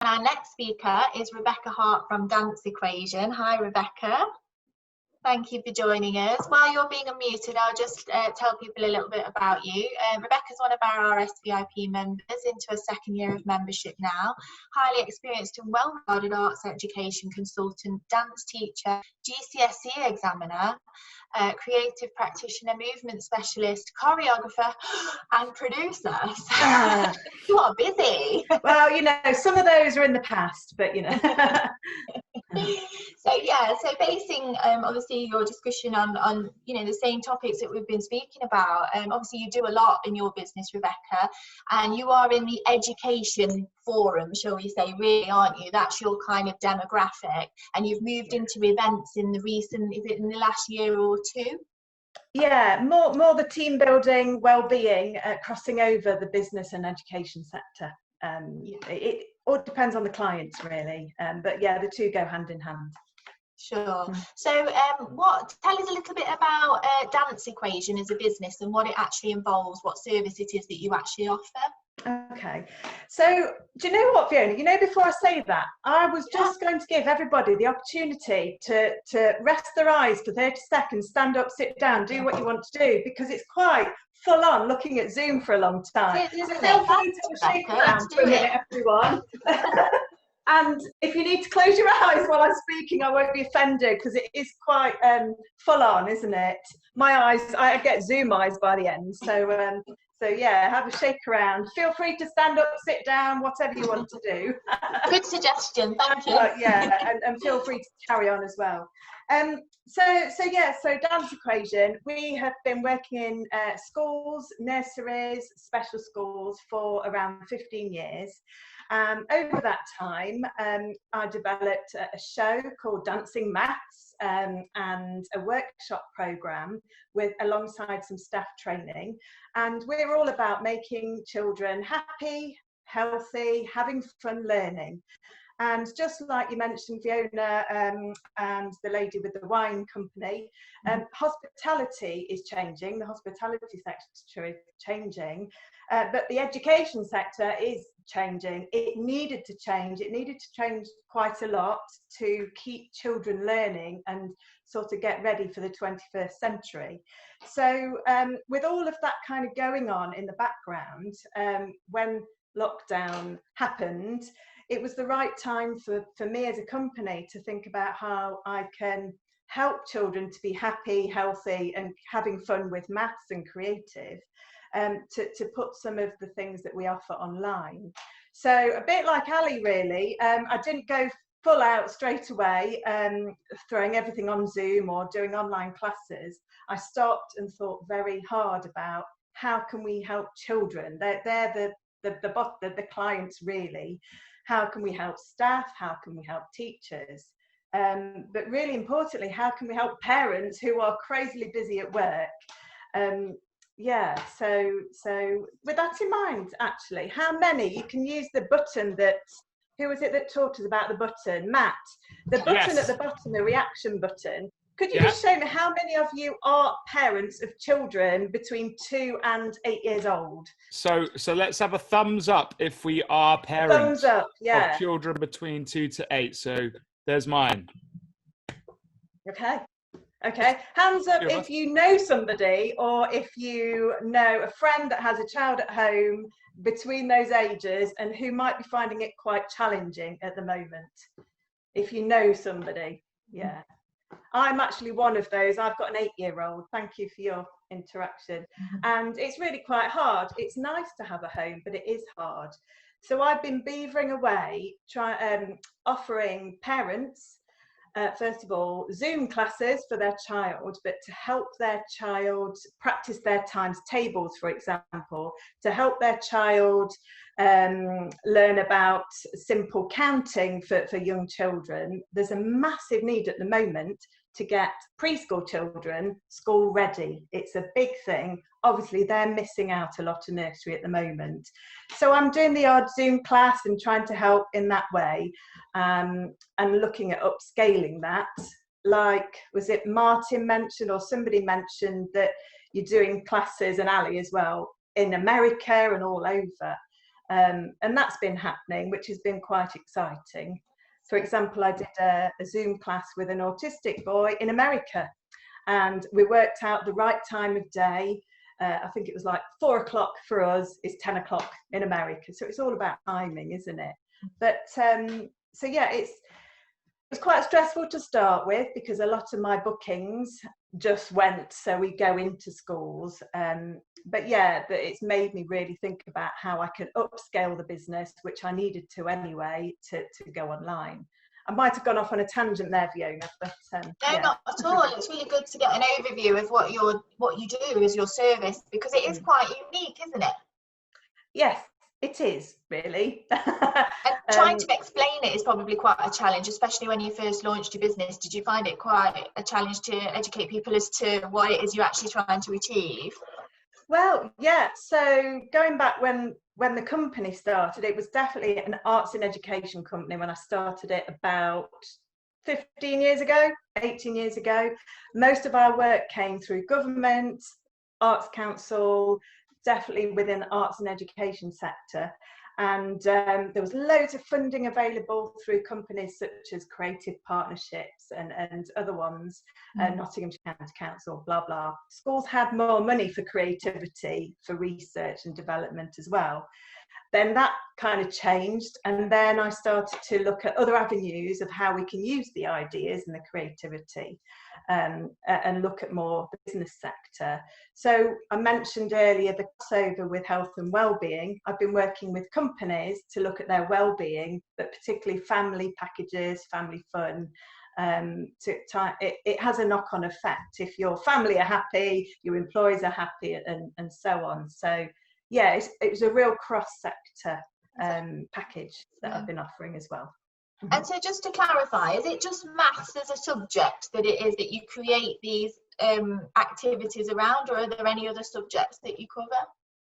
our next speaker is Rebecca Hart from Dance Equation. Hi, Rebecca. Thank you for joining us. While you're being unmuted, I'll just tell people a little bit about you. Rebecca's one of our RSViP members, into a second year of membership now. Highly experienced and well-regarded arts education consultant, dance teacher, GCSE examiner, creative practitioner, movement specialist, choreographer and producer. So you are busy. Well, you know, some of those are in the past, but you know. So yeah, so basing obviously your discussion on you know the same topics that we've been speaking about. Obviously you do a lot in your business, Rebecca, and you are in the education forum, shall we say, really, aren't you? That's your kind of demographic, and you've moved into events in the recent, is it in the last year or two? Yeah, more the team building, well-being, crossing over the business and education sector. It all depends on the clients, really, but yeah, the two go hand in hand. Sure. So tell us a little bit about Dance Equation as a business and what it actually involves, what service it is that you actually offer. Okay, so do you know what, Fiona, you know, before I say that, I was just going to give everybody the opportunity to rest their eyes for 30 seconds, stand up, sit down, do what you want to do, because it's quite full on looking at Zoom for a long time. So feel free to shake around for a minute, everyone. And if you need to close your eyes while I'm speaking, I won't be offended, because it is quite full on, isn't it? My eyes, I get Zoom eyes by the end. So yeah, have a shake around. Feel free to stand up, sit down, whatever you want to do. Good suggestion, thank you. Yeah, and feel free to carry on as well. So Dance Equation, we have been working in schools, nurseries, special schools for around 15 years. Over that time, I developed a show called Dancing Maths and a workshop programme alongside some staff training. And we're all about making children happy, healthy, having fun learning. And just like you mentioned, Fiona, and the lady with the wine company, hospitality is changing, the hospitality sector is changing, but the education sector is changing. It needed to change quite a lot to keep children learning and sort of get ready for the 21st century. So with all of that kind of going on in the background, when lockdown happened, it was the right time for me as a company to think about how I can help children to be happy, healthy and having fun with maths and creative, to put some of the things that we offer online. So a bit like Ali, really, I didn't go full out straight away, throwing everything on Zoom or doing online classes. I stopped and thought very hard about how can we help children. They're the clients, really. How can we help staff? How can we help teachers? But really importantly, how can we help parents who are crazily busy at work? Yeah, so with that in mind, actually, how many, you can use the button that, who was it that taught us about the button? Matt, the button at the bottom, the reaction button. Could you just show me how many of you are parents of children between 2 and 8 years old? So let's have a thumbs up if we are parents thumbs up, yeah, of children between 2 to 8. So there's mine. Okay. Hands up if you know somebody, or if you know a friend that has a child at home between those ages and who might be finding it quite challenging at the moment. If you know somebody, yeah. I'm actually one of those. I've got an 8-year-old. Thank you for your interaction. And it's really quite hard. It's nice to have a home, but it is hard. So I've been beavering away, offering parents, first of all, Zoom classes for their child, but to help their child practice their times tables, for example, to help their child learn about simple counting for young children. There's a massive need at the moment to get preschool children school ready. It's a big thing. Obviously, they're missing out a lot of nursery at the moment. So I'm doing the odd Zoom class and trying to help in that way, and looking at upscaling that. Like, was it Martin mentioned, or somebody mentioned that you're doing classes, and Ali as well, in America and all over. And that's been happening, which has been quite exciting. For example, I did a Zoom class with an autistic boy in America, and we worked out the right time of day. I think it was like 4 o'clock for us is 10 o'clock in America. So it's all about timing, isn't it? But so yeah, it was quite stressful to start with, because a lot of my bookings just went, so we go into schools. But yeah, it's made me really think about how I can upscale the business, which I needed to anyway, to go online. I might have gone off on a tangent there, Fiona, but no, yeah. not at all. It's really good to get an overview of what you do as your service, because it is quite unique, isn't it? Yes, it is, really. And trying to explain it is probably quite a challenge, especially when you first launched your business. Did you find it quite a challenge to educate people as to what it is you're actually trying to achieve? Well, yeah, so going back when the company started, it was definitely an arts and education company when I started it about 15 years ago, 18 years ago. Most of our work came through government, Arts Council, definitely within the arts and education sector. And there was loads of funding available through companies such as Creative Partnerships and other ones, Nottinghamshire County Council, blah, blah. Schools had more money for creativity, for research and development as well. Then that kind of changed, and then I started to look at other avenues of how we can use the ideas and the creativity, and look at more the business sector. So I mentioned earlier the crossover with health and well-being. I've been working with companies to look at their well-being, but particularly family packages, family fun. It has a knock-on effect. If your family are happy, your employees are happy, and so on. So yeah, it was a real cross-sector package that I've been offering as well. And so just to clarify, is it just maths as a subject that it is that you create these activities around, or are there any other subjects that you cover?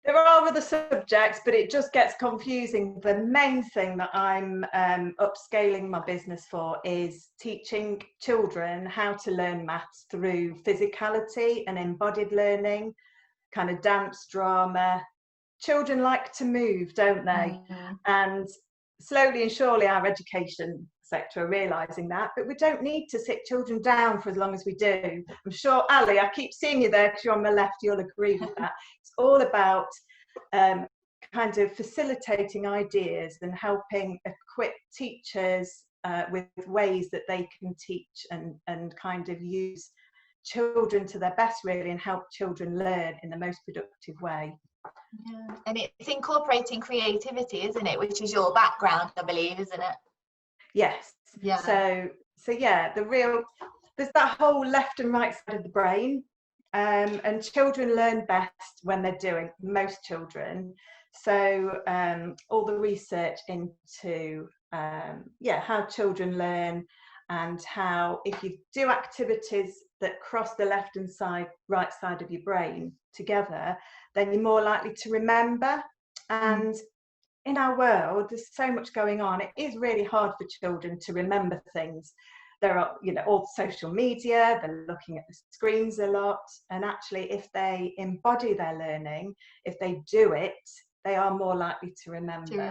There are other subjects, but it just gets confusing. The main thing that I'm upscaling my business for is teaching children how to learn maths through physicality and embodied learning, kind of dance, drama. Children like to move, don't they? And slowly and surely our education sector are realising that, but we don't need to sit children down for as long as we do. I'm sure, Ali, I keep seeing you there because you're on my left, you'll agree with that. It's all about kind of facilitating ideas and helping equip teachers with ways that they can teach and kind of use children to their best, really, and help children learn in the most productive way. Yeah. And it's incorporating creativity, isn't it, which is your background, I believe, isn't it? Yes. Yeah. So yeah, there's that whole left and right side of the brain, and children learn best when they're doing, most children. So all the research into how children learn, and how if you do activities that cross the left and right side of your brain together, then you're more likely to remember. And in our world, there's so much going on. It is really hard for children to remember things. There are, all social media, they're looking at the screens a lot. And actually, if they embody their learning, if they do it, they are more likely to remember.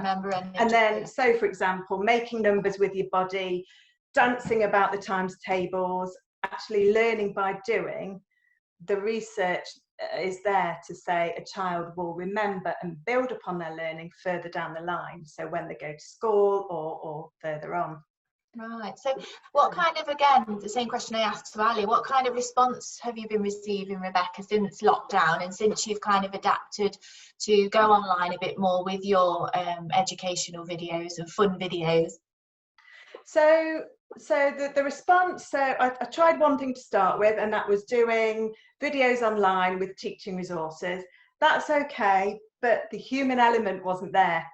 And then, so for example, making numbers with your body, dancing about the times tables, actually learning by doing. The research is there to say a child will remember and build upon their learning further down the line, so when they go to school or further on. Right. So what kind of, again, the same question I asked to Ali, what kind of response have you been receiving, Rebecca, since lockdown, and since you've kind of adapted to go online a bit more with your educational videos and fun videos? So the response, I tried one thing to start with, and that was doing videos online with teaching resources. That's okay, but the human element wasn't there.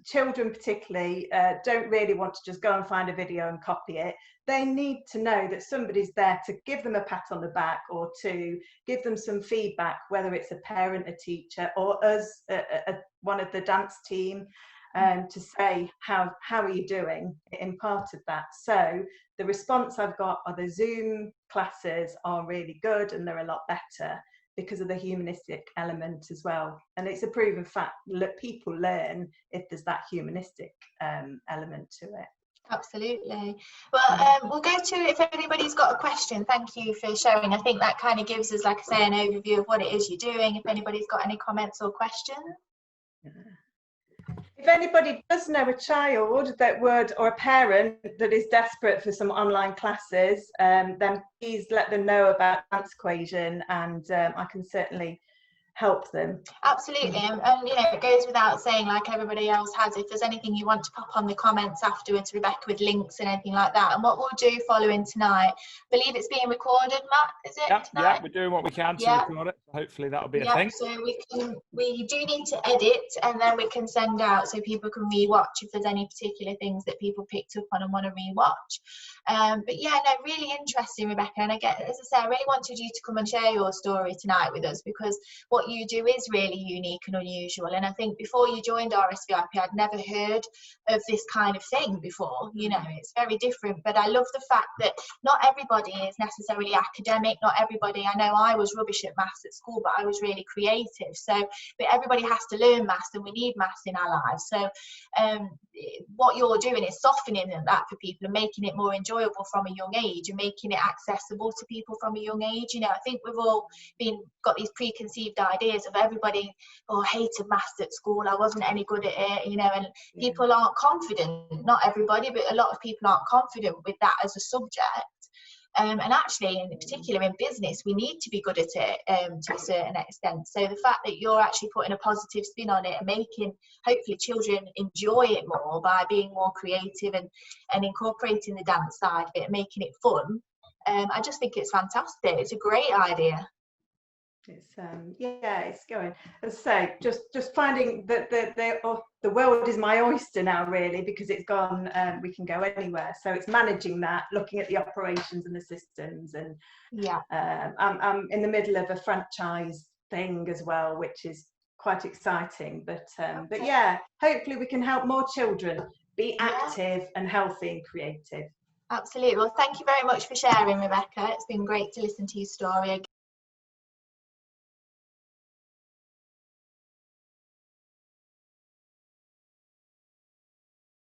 Children particularly don't really want to just go and find a video and copy it. They need to know that somebody's there to give them a pat on the back, or to give them some feedback, whether it's a parent, a teacher, or us, one of the dance team. To say how are you doing in part of that. So the response I've got are the Zoom classes are really good, and they're a lot better. because of the humanistic element as well. And it's a proven fact that people learn if there's that humanistic element to it. Absolutely. Well, we'll go to, if anybody's got a question, thank you for sharing. I think that kind of gives us, like I say, an overview of what it is you're doing, if anybody's got any comments or questions. If anybody does know a child that would, or a parent that is desperate for some online classes, then please let them know about Dance Equation, and I can certainly help them. Absolutely, and you know, it goes without saying, like everybody else has, if there's anything you want to pop on the comments afterwards, Rebecca, with links and anything like that. And what we'll do following tonight, I believe it's being recorded, Matt, is it? Yeah, we're doing what we can to record it. Hopefully that'll be a thing. So we do need to edit, and then we can send out so people can rewatch if there's any particular things that people picked up on and want to rewatch. But yeah, no, really interesting, Rebecca. And I get, as I say, I really wanted you to come and share your story tonight with us, because what you do is really unique and unusual. And I think before you joined RSViP, I'd never heard of this kind of thing before. You know, it's very different. But I love the fact that not everybody is necessarily academic. Not everybody, I know I was rubbish at maths at school, but I was really creative. So, but everybody has to learn maths, and we need maths in our lives. So what you're doing is softening that for people and making it more enjoyable from a young age, and making it accessible to people from a young age. You know, I think we've all got these preconceived ideas of everybody, oh, I hated maths at school, I wasn't any good at it, you know, and people aren't confident, not everybody, but a lot of people aren't confident with that as a subject. And actually, in particular in business, we need to be good at it to a certain extent. So the fact that you're actually putting a positive spin on it and making, hopefully, children enjoy it more by being more creative and incorporating the dance side of it and making it fun, I just think it's fantastic. It's a great idea. It's yeah, it's going. As I say, just finding that the world is my oyster now, really, because it's gone. We can go anywhere. So it's managing that, looking at the operations and the systems, and I'm in the middle of a franchise thing as well, which is quite exciting. But yeah, hopefully we can help more children be active and healthy and creative. Absolutely. Well, thank you very much for sharing, Rebecca. It's been great to listen to your story.